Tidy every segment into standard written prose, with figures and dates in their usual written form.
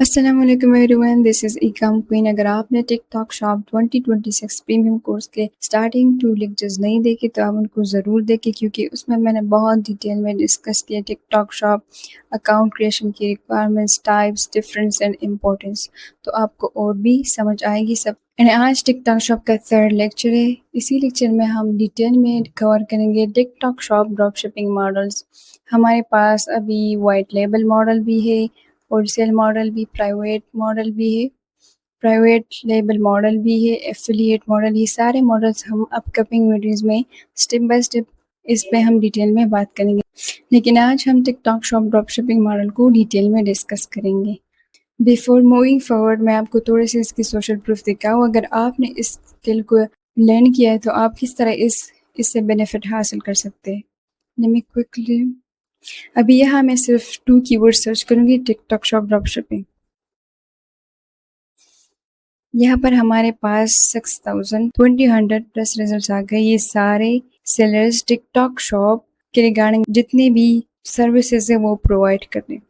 السلام علیکم every one, دس از ایکم queen. اگر آپ نے TikTok shop 2026 premium course کے اسٹارٹنگ 2 لیکچرز نہیں دیکھے تو آپ ان کو ضرور دیکھیں، کیونکہ اس میں نے بہت ڈیٹیل میں ڈسکس کیا ٹک ٹاک شاپ اکاؤنٹ کریشن کی requirements, types, difference and importance, تو آپ کو اور بھی سمجھ آئے گی سب۔ آج ٹک ٹاک شاپ کا 3rd لیکچر ہے۔ اسی لیکچر میں ہم ڈیٹیل میں کور کریں گے TikTok shop drop shipping models. ہمارے پاس ابھی وائٹ لیبل ماڈل بھی ہے، ہول سیل ماڈل بھی، پرائیویٹ ماڈل بھی ہے، پرائیویٹ لیبل ماڈل بھی ہے، ایفیلیٹ ماڈل۔ یہ سارے ماڈلز ہم اپ کمنگ ویڈیوز میں سٹیپ بائی سٹیپ اس پہ ہم ڈیٹیل میں بات کریں گے، لیکن آج ہم TikTok shop drop shipping model کو ڈیٹیل میں ڈسکس کریں گے۔ بیفور موونگ فارورڈ میں آپ کو تھوڑے سے اس کی سوشل پروف دکھاؤں۔ اگر آپ نے اس اسکل کو لرن کیا ہے تو آپ کس طرح اس سے بینیفٹ حاصل کر سکتے ہیں۔ Let me quickly ابھی یہاں میں صرف 2 کی ورڈ سرچ کروں گی، ٹک ٹاک شاپ ڈراپ شپنگ۔ یہاں پر ہمارے پاس 6,200 پلس ریزلٹس آ گئے۔ یہ سارے سیلرز ٹک ٹاک شاپ کے ریگارڈنگ جتنے بھی سروسز ہیں وہ پرووائڈ کر رہے ہیں۔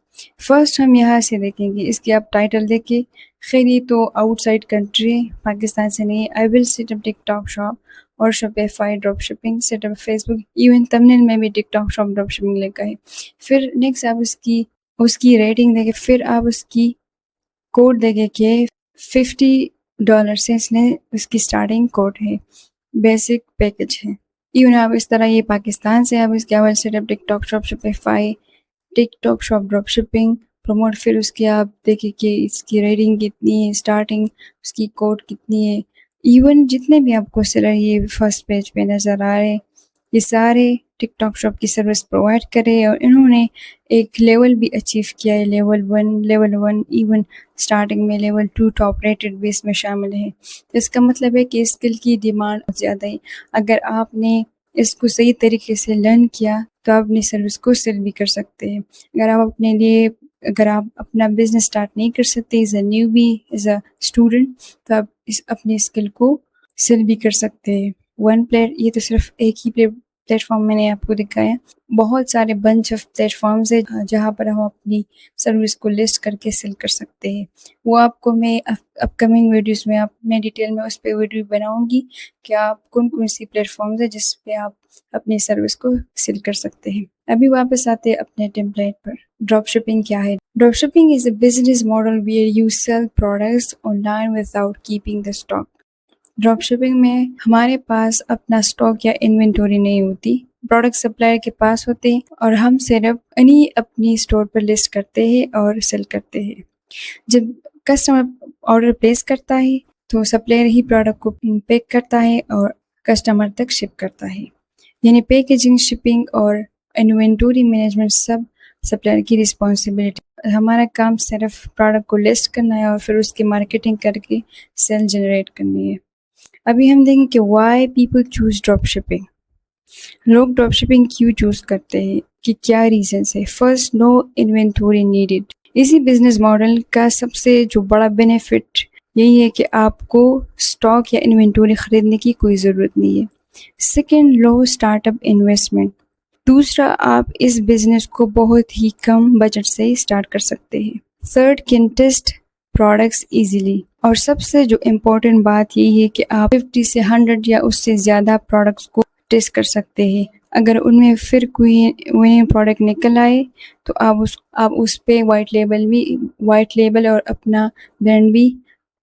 فرسٹ ہم یہاں سے دیکھیں گے، اس کی آپ ٹائٹل دیکھیں۔ خیر یہ تو آؤٹ سائڈ کنٹری، پاکستان سے نہیں۔ I will set up TikTok shop اور Shopify drop shipping, set up Facebook, even thumbnail میں بھی TikTok shop drop shipping لکھا ہے۔ پھر نیکسٹ آپ اس کی ریٹنگ دیکھیں، پھر آپ اس کی کوڈ دیکھیں کہ $50 سے اس کی سٹارٹنگ کوڈ ہے، بیسک پیکج ہے۔ ایون آپ اس طرح یہ پاکستان سے آپ اس کے اول set up TikTok shop Shopify TikTok shop drop shipping promote, پھر اس کی آپ دیکھیں کہ اس کی ریٹنگ کتنی ہے، سٹارٹنگ اس کی کوڈ کتنی ہے۔ ایون جتنے بھی آپ کو سیلر یہ فرسٹ پیج پہ نظر آ رہے یہ سارے ٹک ٹاک شاپ کی سروس پرووائڈ کرے، اور انہوں نے ایک لیول بھی اچیو کیا ہے، لیول 1 ایون سٹارٹنگ میں لیول 2 ٹاپ ریٹڈ بھی اس میں شامل ہے۔ اس کا مطلب ہے کہ اسکل کی ڈیمانڈ بہت زیادہ ہے۔ اگر آپ نے اس کو صحیح طریقے سے لرن کیا تو آپ اپنی سروس کو سیل بھی کر سکتے ہیں۔ اگر آپ اپنا بزنس اسٹارٹ نہیں کر سکتے as a new B, as a student, تو آپ اپنے اسکل کو سیل بھی کر سکتے ہیں۔ یہ تو صرف ایک ہی پلیٹ فارم میں نے آپ کو دکھایا، بہت سارے بنچ آف پلیٹ فارمز ہیں جہاں پر ہم اپنی سروس کو لسٹ کر کے سیل کر سکتے ہیں۔ وہ آپ کو میں اپ کمنگ ویڈیوز میں ڈیٹیل میں اس پہ ویڈیو بناؤں گی کہ آپ کون سی پلیٹ فارمز ہیں جس پہ آپ اپنی سروس کو سیل کر سکتے ہیں۔ ابھی واپس آتے ہیں اپنے ٹیمپلیٹ پر۔ ڈراپ شپنگ کیا ہے؟ Drop shipping is a business model where you sell products online without keeping the stock. Drop shipping میں ہمارے پاس اپنا اسٹاک یا انوینٹوری نہیں ہوتی، پروڈکٹ سپلائر کے پاس ہوتے ہیں، اور ہم صرف انہیں اپنی اسٹور پر لسٹ کرتے ہیں اور سیل کرتے ہیں۔ جب کسٹمر آرڈر پلیس کرتا ہے تو سپلائر ہی پروڈکٹ کو پیک کرتا ہے اور کسٹمر تک شپ کرتا ہے، یعنی پیکیجنگ، شپنگ اور انوینٹوری مینجمنٹ سب سپلائر کی رسپانسبلٹی۔ ہمارا کام صرف پروڈکٹ کو لسٹ کرنا ہے اور پھر اس کی مارکیٹنگ کر کے سیل جنریٹ کرنی ہے۔ ابھی ہم دیکھیں کہ why people choose drop shipping. لوگ ڈراپ شپنگ کیوں چوز کرتے ہیں، کہ کیا ریزنس ہے؟ فرسٹ، نو انوینٹوری نیڈڈ۔ اسی بزنس ماڈل کا سب سے جو بڑا بینیفٹ یہی ہے کہ آپ کو اسٹاک یا انوینٹوری خریدنے کی کوئی ضرورت نہیں ہے۔ سیکنڈ، لو اسٹارٹ اپ انویسٹمنٹ۔ دوسرا، آپ اس بزنس کو بہت ہی کم بجٹ سے اسٹارٹ کر سکتے ہیں۔ Third, can test products easily. اور سب سے جو امپورٹنٹ بات یہی ہے کہ آپ 50 سے 100 یا اس سے زیادہ پروڈکٹس کو ٹیسٹ کر سکتے ہیں۔ اگر ان میں پھر کوئی وننگ پروڈکٹ نکل آئے تو آپ اس پہ وائٹ لیبل اور اپنا برانڈ بھی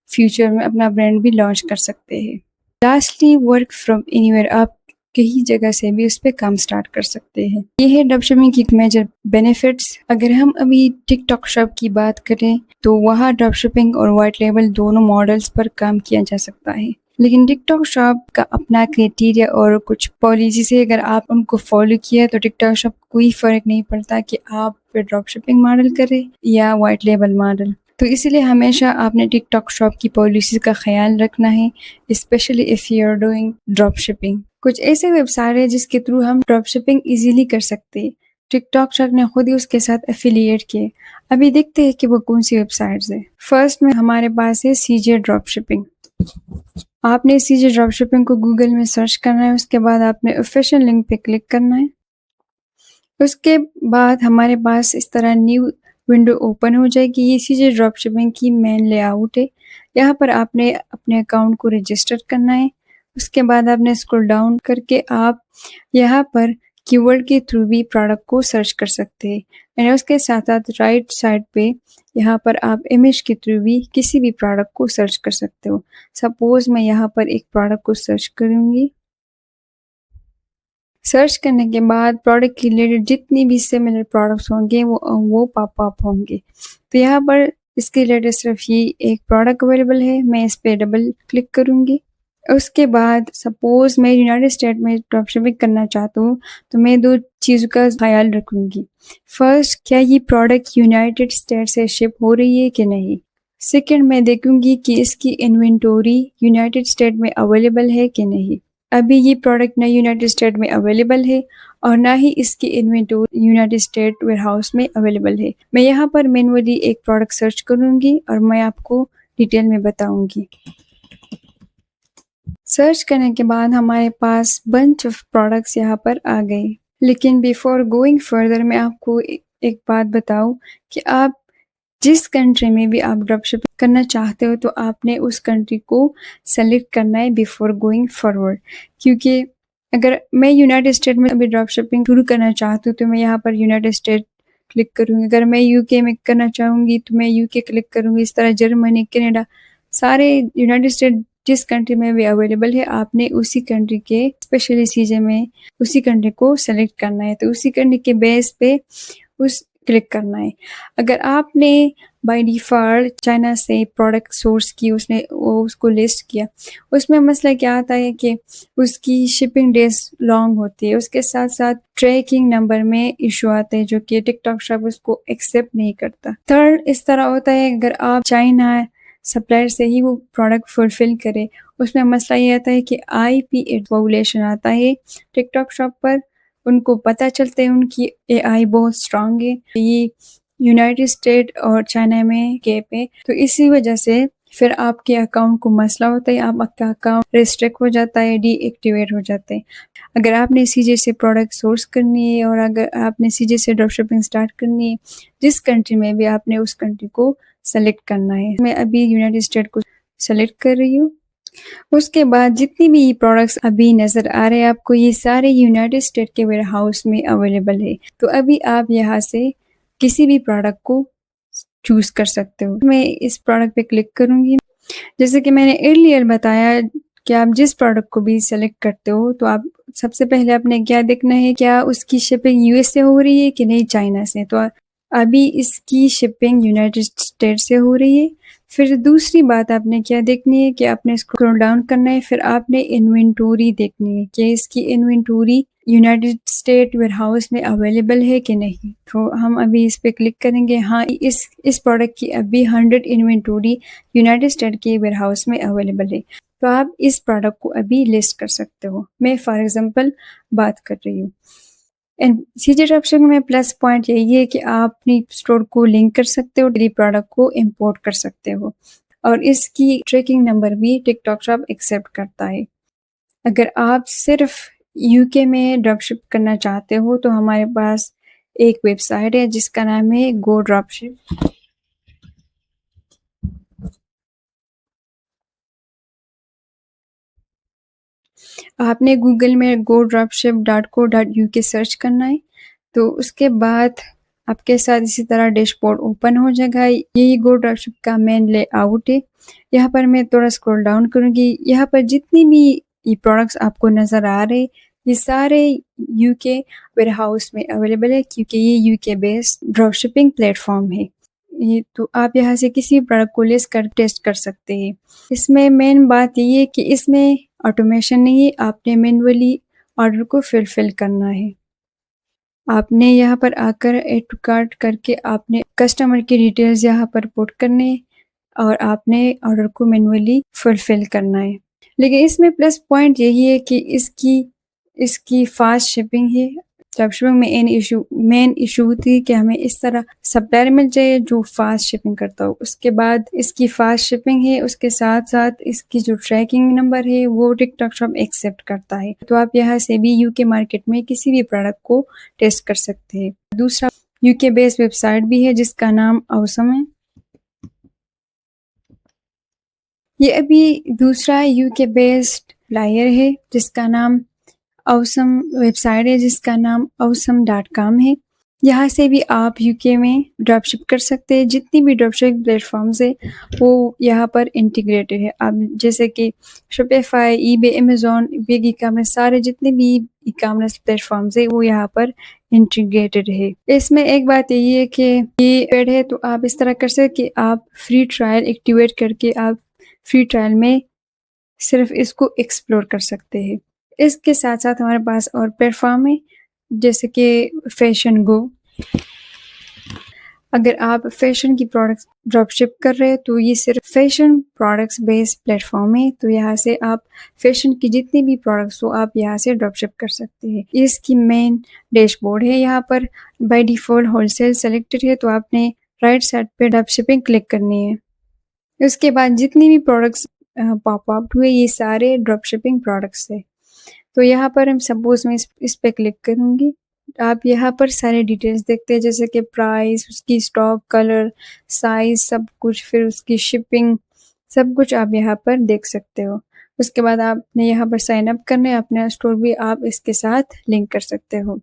فیوچر میں اپنا برانڈ بھی لانچ کر سکتے ہیں۔ Lastly, work from any where. آپ کہیں جگہ سے بھی اس پہ کام سٹارٹ کر سکتے ہیں۔ یہ ہے ڈراپ شپنگ کی میجر بینیفٹس۔ اگر ہم ابھی ٹک ٹاک شاپ کی بات کریں تو وہاں ڈراپ شپنگ اور وائٹ لیبل دونوں ماڈلز پر کام کیا جا سکتا ہے، لیکن ٹک ٹاک شاپ کا اپنا کرائٹیریا اور کچھ پالیسیز ہے۔ اگر آپ ان کو فالو کیا تو ٹک ٹاک شاپ کوئی فرق نہیں پڑتا کہ آپ ڈراپ شپنگ ماڈل کریں یا وائٹ لیبل ماڈل۔ تو اسی لیے ہمیشہ آپ نے ٹک ٹاک شاپ کی پالیسیز کا خیال رکھنا ہے، especially if you are doing drop shipping. کچھ ایسے ویب سائٹ ہیں جس کے تھرو ہم ڈراپ شپنگ ایزیلی کر سکتے ہیں۔ ٹک ٹاک شاپ نے خود ہی اس کے ساتھ ایفیلیٹ کیے۔ ابھی دیکھتے ہیں کہ وہ کون سی ویب سائٹس ہیں۔ فرسٹ میں ہمارے پاس ہے سی جے ڈراپ شپنگ۔ آپ نے سی جے ڈراپ شپنگ کو گوگل میں سرچ کرنا ہے، اس کے بعد آپ نے آفیشیل لنک پہ کلک کرنا ہے۔ اس کے بعد ہمارے پاس اس طرح نیو ونڈو اوپن ہو جائے گی. یہ CJ ڈراپ شپنگ کی مین لے آؤٹ ہے. یہاں پر آپ نے اپنے اکاؤنٹ کو رجسٹر کرنا ہے. اس کے بعد آپ نے اسکرول ڈاؤن کر کے آپ یہاں پر کی ورڈ کے تھرو بھی پروڈکٹ کو سرچ کر سکتے ہیں. یعنی اس کے ساتھ ساتھ رائٹ سائڈ پہ یہاں پر آپ امیج کے تھرو بھی کسی بھی پروڈکٹ کو سرچ کر سکتے ہو. سپوز میں یہاں پر ایک پروڈکٹ کو سرچ کروں گی. سرچ کرنے کے بعد پروڈکٹ کے ریلیٹڈ جتنی بھی سملر پروڈکٹس ہوں گے وہ پاپ اپ ہوں گے. تو یہاں پر اس کے ریلیٹڈ صرف یہ ایک پروڈکٹ اویلیبل ہے. میں اس پہ ڈبل کلک کروں گی. اس کے بعد سپوز میں یونائٹڈ اسٹیٹ میں ڈراپ شپنگ کرنا چاہتا ہوں تو میں 2 چیزوں کا خیال رکھوں گی. فرسٹ، کیا یہ پروڈکٹ یونائٹڈ اسٹیٹ سے شپ ہو رہی ہے کہ نہیں. سیکنڈ، میں دیکھوں گی کہ اس کی انوینٹوری یونائٹڈ اسٹیٹ میں اویلیبل ہے کہ نہیں. ابھی یہ پروڈکٹ نہ یونائٹڈ اسٹیٹ میں اویلیبل ہے اور نہ ہی اس کی inventory United state where house میں اویلیبل ہے. میں یہاں پر مینولی ایک پروڈکٹ سرچ کروں گی اور میں آپ کو ڈیٹیل میں بتاؤں گی. سرچ کرنے کے بعد ہمارے پاس بنچ آف پروڈکٹس یہاں پر آ گئے. لیکن بیفور گوئنگ فردر میں آپ کو ایک بات بتاؤں کہ آپ جس کنٹری میں بھی آپ ڈراپ شپنگ کرنا چاہتے ہو تو آپ نے اس کنٹری کو سلیکٹ کرنا ہے بیفور گوئنگ فارورڈ. کیونکہ اگر میں یونائٹڈ اسٹیٹ میں ابھی ڈراپ شپنگ شروع کرنا چاہتی ہوں تو میں یہاں پر یونائٹڈ اسٹیٹ کلک کروں گی. اگر میں UK میں کرنا چاہوں گی تو میں UK کلک کروں گی. اس طرح جرمنی، کینیڈا، سارے یونائٹڈ اسٹیٹ جس کنٹری میں بھی اویلیبل ہے آپ نے اسی کنٹری کے اسپیشلی CJ میں اسی کنٹری کو سلیکٹ کرنا ہے. تو اسی کنٹری کے بیس پہ اس کلک کرنا ہے. اگر آپ نے بائی ڈیفالٹ چائنا سے پروڈکٹ سورس کی اس کو لسٹ کیا، اس میں مسئلہ کیا آتا ہے کہ اس کی شپنگ ڈیز لانگ ہوتی ہے. اس کے ساتھ ساتھ ٹریکنگ نمبر میں ایشو آتے ہیں جو کہ ٹک ٹاک شاپ اس کو ایکسیپٹ نہیں کرتا. تھرڈ، اس طرح ہوتا ہے اگر آپ چائنا سپلائر سے ہی وہ پروڈکٹ فلفل کرے، اس میں مسئلہ یہ آتا ہے کہ IP وائلیشن آتا ہے ٹک ٹاک شاپ پر. ان کو پتہ چلتا ہے ان کی AI بہت اسٹرانگ ہے. یہ یونائٹڈ اسٹیٹ اور چائنا میں گیپ ہے. تو اسی وجہ سے پھر آپ کے اکاؤنٹ کو مسئلہ ہوتا ہے. آپ کا اکاؤنٹ ریسٹرکٹ ہو جاتا ہے، ڈی ایکٹیویٹ ہو جاتے ہیں. اگر آپ نے CJ سے پروڈکٹ سورس کرنی ہے اور اگر آپ نے CJ سے ڈراپ شپنگ سٹارٹ کرنی ہے، جس کنٹری میں بھی آپ نے اس کنٹری کو سلیکٹ کرنا ہے. میں ابھی یونائٹڈ اسٹیٹ کو سلیکٹ کر رہی ہوں. اس کے بعد جتنی بھی یہ پروڈکٹس ابھی نظر آ رہے ہیں آپ کو، یہ سارے یونائٹڈ اسٹیٹ کے ویئر ہاؤس میں اویلیبل ہے. تو ابھی آپ یہاں سے کسی بھی پروڈکٹ کو چوز کر سکتے ہو. میں اس پروڈکٹ پہ کلک کروں گی. جیسے کہ میں نے ارلیئر بتایا کہ آپ جس پروڈکٹ کو بھی سلیکٹ کرتے ہو تو آپ سب سے پہلے آپ نے کیا دیکھنا ہے، کیا اس کی شپنگ US سے ہو رہی ہے کہ نہیں چائنا سے. تو ابھی اس کی شپنگ یونائٹڈ اسٹیٹ سے ہو رہی ہے. پھر دوسری بات آپ نے کیا دیکھنی ہے کہ آپ نے اسکرول ڈاؤن کرنا ہے. پھر آپ نے انوینٹوری دیکھنی ہے کہ اس کی inventory United state where house میں اویلیبل ہے کہ نہیں. تو ہم ابھی اس پہ کلک کریں گے. ہاں، اس پروڈکٹ کی ابھی 100 انوینٹوری یونائٹڈ اسٹیٹ کے ویئر ہاؤس میں اویلیبل ہے. تو آپ اس پروڈکٹ کو ابھی لسٹ کر سکتے ہو. میں فار ایگزامپل بات کر رہی ہوں. CJ ڈراپ شپنگ میں پلس پوائنٹ یہی ہے کہ آپ اپنی اسٹور کو لنک کر سکتے ہو، ڈیلی پروڈکٹ کو امپورٹ کر سکتے ہو اور اس کی ٹریکنگ نمبر بھی ٹک ٹاک شاپ ایکسیپٹ کرتا ہے. اگر آپ صرف UK میں ڈراپ شپ کرنا چاہتے ہو تو ہمارے پاس ایک ویب سائٹ ہے جس کا نام ہے گو ڈراپ شپ. آپ نے گوگل میں go-dropship.co.uk سرچ کرنا ہے. تو اس کے بعد آپ کے ساتھ اسی طرح ڈیش بورڈ اوپن ہو جائے گا. یہی گو ڈراپ شپ کا مین لے آؤٹ ہے. یہاں پر میں تھوڑا اسکرول ڈاؤن کروں گی. یہاں پر جتنی بھی یہ پروڈکٹس آپ کو نظر آ رہے یہ سارے UK ویئر ہاؤس میں اویلیبل ہے کیونکہ یہ UK based drop shipping plate form ہے. تو آپ یہاں سے کسی پروڈکٹ کو لسٹ کر ٹیسٹ کر سکتے ہیں. اس میں مین بات یہ ہے کہ اس میں آٹومیشن نہیں ہے. آپ نے مینولی آرڈر کو فل کرنا ہے. آپ نے یہاں پر آ کر ایڈ ٹو کارٹ کر کے آپ نے کسٹمر کی ڈیٹیلز یہاں پر پٹ کرنے اور آپ نے آرڈر کو مینولی فلفل کرنا ہے. لیکن اس میں پلس پوائنٹ یہی ہے کہ اس کی فاسٹ شپنگ ہے. ڈراپ شپنگ میں مین ایشو تھی کہ ہمیں اس طرح سپلائر مل جائے جو فاسٹ شپنگ کرتا ہو. اس کے بعد اس کی فاسٹ شپنگ ہے، اس کے ساتھ ساتھ اس کی جو ٹریکنگ نمبر ہے وہ ٹک ٹاک شاپ ایکسیپٹ کرتا ہے. تو آپ یہاں سے بھی UK مارکیٹ میں کسی بھی پروڈکٹ کو ٹیسٹ کر سکتے ہیں. دوسرا UK بیس ویب سائٹ بھی ہے جس کا نام اوسم ہے. یہ ابھی دوسرا UK بیسڈ پلائر ہے جس کا نام اوسم ویب سائٹ ہے جس کا نام awesome.com ہے. یہاں سے بھی آپ UK میں ڈراپ شپ کر سکتے ہیں. جتنی بھی ڈراپ شپ پلیٹ فارمز ہے وہ یہاں پر انٹیگریٹڈ ہے. آپ جیسے کہ شوپیفائی، ای بے، امیزون، بگ ای کامرس، سارے جتنے بھی ای کامرس پلیٹ فارمز ہے وہ یہاں پر انٹیگریٹڈ ہے. اس میں ایک بات یہی ہے کہ یہ پیڈ ہے تو آپ اس طرح کر سکتے کہ آپ فری ٹرائل ایکٹیویٹ کر کے آپ فری ٹرائل میں صرف اس کو ایکسپلور کر سکتے ہیں. اس کے ساتھ ساتھ ہمارے پاس اور پلیٹ فارم ہے جیسے کہ فیشن گو. اگر آپ فیشن کی پروڈکٹس ڈراپ شپ کر رہے ہیں تو یہ صرف فیشن پروڈکٹس بیس پلیٹ فارم ہے. تو یہاں سے آپ فیشن کی جتنی بھی پروڈکٹس ہو آپ یہاں سے ڈراپ شپ کر سکتے ہیں. اس کی مین ڈیش بورڈ ہے. یہاں پر by default wholesale selected ہے تو آپ نے رائٹ سائڈ پہ ڈراپ شپنگ کلک کرنی ہے. اس کے بعد جتنی بھی پروڈکٹس پاپ اپ ہوئے یہ سارے ڈراپ شپنگ پروڈکٹس ہے. تو یہاں پر ہم سپوز میں اس پہ کلک کروں گی. آپ یہاں پر سارے ڈیٹیلز دیکھتے ہیں جیسے کہ پرائس، اس کی اسٹاک، کلر، سائز، سب کچھ، پھر اس کی شپنگ، سب کچھ آپ یہاں پر دیکھ سکتے ہو. اس کے بعد آپ نے یہاں پر سائن اپ کرنا ہے. اپنا اسٹور بھی آپ اس کے ساتھ لنک کر سکتے ہو.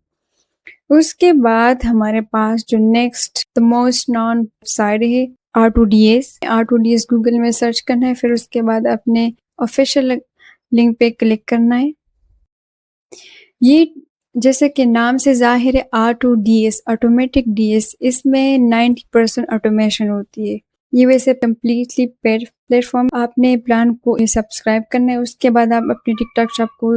اس کے بعد ہمارے پاس جو next the most known site ہے R2DS. R2DS گوگل میں سرچ کرنا ہے. پھر اس کے بعد اپنے آفیشیل لنک پہ کلک کرنا ہے. یہ جیسے کہ نام سے ظاہر ہے R2DS آٹومیٹک DS، اس میں 90% آٹومیشن ہوتی ہے. یہ ویسے کمپلیٹلی پیڈ پلیٹ فارم. آپ نے پلان کو سبسکرائب کرنا ہے. اس کے بعد آپ اپنے ٹک ٹاک شاپ کو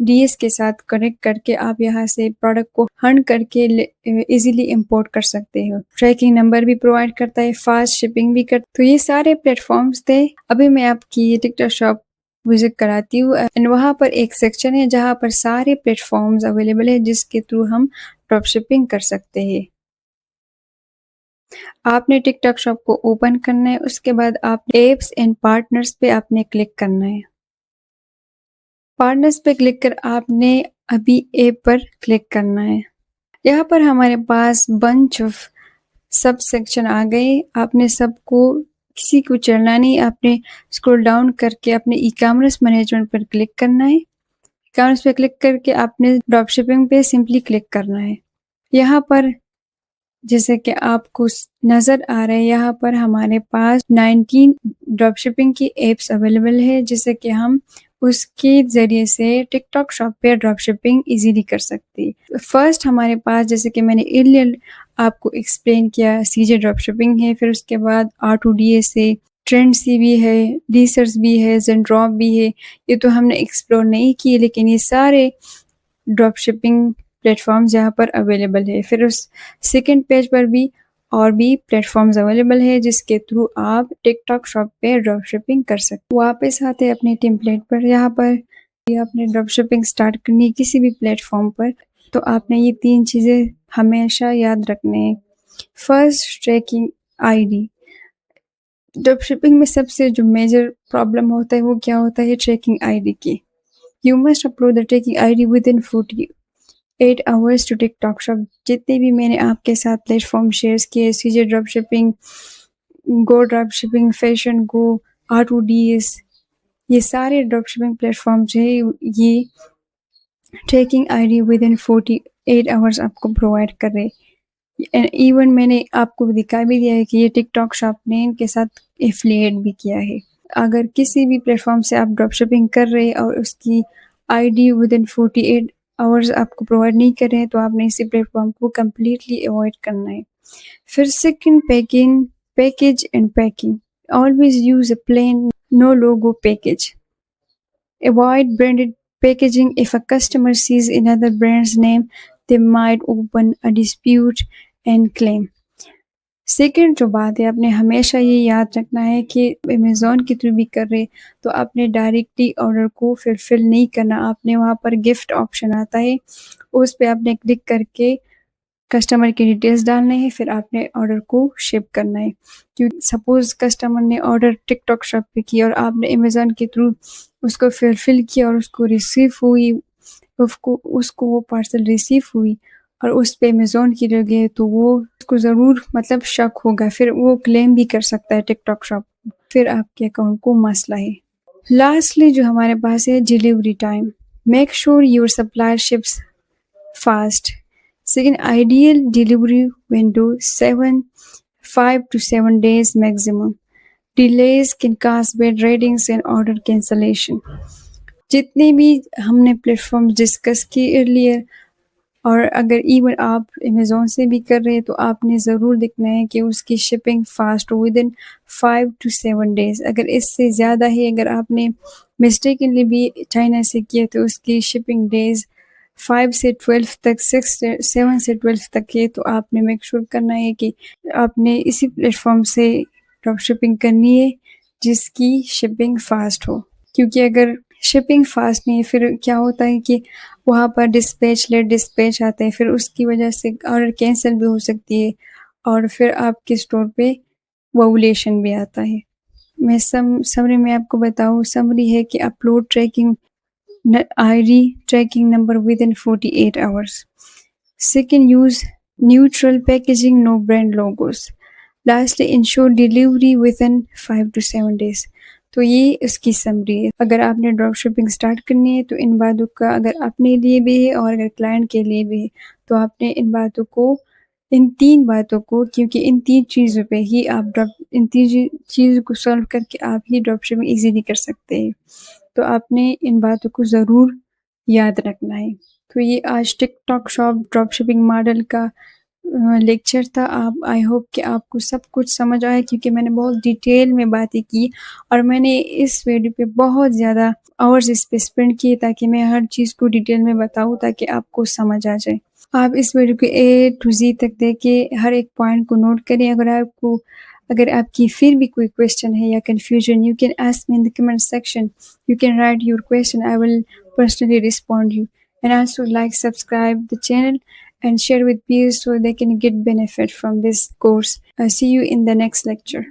DS کے ساتھ کنیکٹ کر کے آپ یہاں سے پروڈکٹ کو ہنٹ کر کے ایزیلی امپورٹ کر سکتے ہو. ٹریکنگ نمبر بھی پرووائڈ کرتا ہے، فاسٹ شپنگ بھی کرتا ہے. تو یہ سارے پلیٹ فارمز تھے. ابھی میں آپ کی ٹک ٹاک شاپ وزٹ کراتی ہوں. اینڈ وہاں پر ایک سیکشن ہے جہاں پر سارے پلیٹ فارمز اویلیبل ہے جس کے تھرو ہم ڈراپ شپنگ کر سکتے ہیں. آپ نے ٹک ٹاک شاپ کو اوپن کرنا ہے. اس کے بعد آپ ایپس اینڈ پارٹنرز پہ آپ نے کلک کرنا ہے. پارٹنرز پہ کلک کر آپ نے ابھی ایپ پر کلک کرنا ہے. یہاں پر ہمارے پاس بنچ آف سب سیکشن آ گئے. آپ نے سب کو کسی کو چلنا نہیں. آپ نے اسکرول ڈاؤن کر کے اپنے ای کامرس مینجمنٹ پر کلک کرنا ہے. ای کامرس پہ کلک کر کے آپ نے ڈراپ شپنگ پہ سمپلی کلک کرنا ہے. یہاں پر جیسے کہ آپ کو نظر آ رہا ہے یہاں پر ہمارے پاس 19 ڈراپ شپنگ کی ایپس اویلیبل ہے جیسے کہ ہم اس کے ذریعے سے ٹک ٹاک شاپ پہ ڈراپ شپنگ ایزیلی کر سکتے. فرسٹ ہمارے پاس جیسے کہ میں نے ارلیئر آپ کو ایکسپلین کیا CJ ڈراپ شپنگ ہے. پھر اس کے بعد R2DS ہے، ٹرینڈ سی بھی ہے، ڈیسرز بھی ہے، زنڈراپ بھی ہے. یہ تو ہم نے ایکسپلور نہیں کی لیکن یہ سارے ڈراپ شپنگ پلیٹ فارمز یہاں پر اویلیبل ہے. پھر اس سیکنڈ پیج پر بھی اور بھی پلیٹ فارمز اویلیبل ہے جس کے تھرو آپ ٹک ٹاک شاپ پہ ڈراپ شپنگ کر سکتے. واپس آتے اپنے ٹیمپلیٹ پر. یہاں پر آپ نے ڈراپ شپنگ سٹارٹ کرنی ہے کسی بھی پلیٹ فارم پر تو آپ نے یہ 3 چیزیں ہمیشہ یاد رکھنے ہیں. First tracking ID. Drop shipping میں سب سے جو میجر پرابلم ہوتا ہے وہ کیا ہوتا ہے ٹریکنگ ID کی. You must upload the tracking ID within 48 hours to TikTok Shop. جتنے بھی میں نے آپ کے ساتھ پلیٹ فارم شیئرز کیے CJ ڈراپ شپنگ، گو ڈراپ شپنگ، فیشن گو، R2DS، یہ سارے ڈراپ شپنگ پلیٹ فارمز ہیں. یہ ٹریکنگ ID within 48 hours آپ کو پرووائڈ کر رہے. ایون میں نے آپ کو دکھا بھی دیا ہے کہ یہ ٹک ٹاک شاپ نے ان کے ساتھ ایفلیٹ بھی کیا ہے. اگر کسی بھی پلیٹ فارم سے آپ ڈراپ شپنگ کر رہے اور اس کی ID within 48 hours آپ کو پرووائڈ نہیں کر رہے تو آپ نے اسی پلیٹ فارم کو کمپلیٹلی اوائڈ کرنا ہے. پھر second package and packing. Always use a plain no logo package. Avoid branded packaging. If a customer sees another brand's name, they might open a dispute and claim. Second جو بات ہے آپ نے ہمیشہ یہ یاد رکھنا ہے کہ امیزون کے تھرو بھی کر رہے تو آپ نے ڈائریکٹلی آرڈر کو فل نہیں کرنا. آپ نے وہاں پر گفٹ آپشن آتا ہے اس پہ آپ نے کلک کر کے کسٹمر کی ڈیٹیلز ڈالنے ہیں. پھر آپ نے آرڈر کو شپ کرنا ہے. کیونکہ سپوز کسٹمر نے آرڈر ٹک ٹاک شاپ پہ کیا اور آپ نے امیزون کے تھرو اس کو فل کیا اور اس کو ریسیو ہوئی، اس کو وہ پارسل ریسیو ہوئی اور اس پہ امیزون کی جگہ تو وہ اس کو ضرور مطلب شک ہوگا، پھر وہ کلیم بھی کر سکتا ہے ٹک ٹاک شاپ، پھر آپ کے اکاؤنٹ کو مسئلہ ہے۔ لاسٹلی جو ہمارے پاس ہے delivery time, make sure your supplier ships fast. Second, ideal delivery window 5 to 7 days maximum. Delays can cause bad ratings and order cancellation. جتنے بھی ہم نے پلیٹ فارم ڈسکس کی ارلیئر، اور اگر ایون آپ امیزون سے بھی کر رہے تو آپ نے ضرور دیکھنا ہے کہ اس کی shipping fast who with in 5 to 7 days. اگر اس سے زیادہ ہے، اگر آپ نے مسٹیکنلی بھی چائنا سے کیا تو اس کی شپنگ ڈیز 5 سے 12 تک، 7 سے 12 تک ہے، تو آپ نے میک شور کرنا ہے کہ آپ نے اسی پلیٹ فارم سے ڈراپ شپنگ کرنی ہے جس کی شپنگ فاسٹ ہو، کیونکہ اگر شپنگ فاسٹ نہیں ہے پھر کیا ہوتا ہے کہ وہاں پر لیٹ ڈسپیچ آتے ہیں، پھر اس کی وجہ سے آرڈر کینسل بھی ہو سکتی ہے، اور پھر آپ کے اسٹور پہ ویولیشن بھی آتا ہے۔ میں سمری میں آپ کو بتاؤں، سمری ہے کہ upload tracking ID tracking number within 48 hours. Second, use neutral packaging, no brand logos. Lastly, ensure delivery within 5 to 7 days. تو یہ اس کی سمری ہے۔ اگر آپ نے ڈراپ شپنگ سٹارٹ کرنی ہے تو ان باتوں کا اگر اپنے لیے بھی ہے اور اگر کلائنٹ کے لیے بھی ہے تو آپ نے ان 3 باتوں کو، کیونکہ ان 3 چیزوں پہ ہی آپ ان 3 چیزوں کو سولو کر کے آپ ہی ڈراپ شپنگ ایزیلی کر سکتے ہیں، تو آپ نے ان باتوں کو ضرور یاد رکھنا ہے۔ تو یہ آج TikTok shop drop shipping model کا لیکچر تھا۔ آئی ہوپ کہ آپ کو سب کچھ سمجھ آیا، کیونکہ میں نے بہت ڈیٹیل میں باتیں کی اور میں نے اس ویڈیو پہ بہت زیادہ آورز اس پہ اسپینڈ کیے تاکہ میں ہر چیز کو ڈیٹیل میں بتاؤں تاکہ آپ کو سمجھ آ جائے۔ آپ اس ویڈیو کو A to Z تک دیکھیں، ہر ایک پوائنٹ کو نوٹ کریں۔ اگر آپ کی پھر بھی کوئی کویسچن ہے یا confusion, you can ask me in the comment section. You can write your question. I will personally respond you. And also like, subscribe the channel and share with peers so they can get benefit from this course. See you in the next lecture.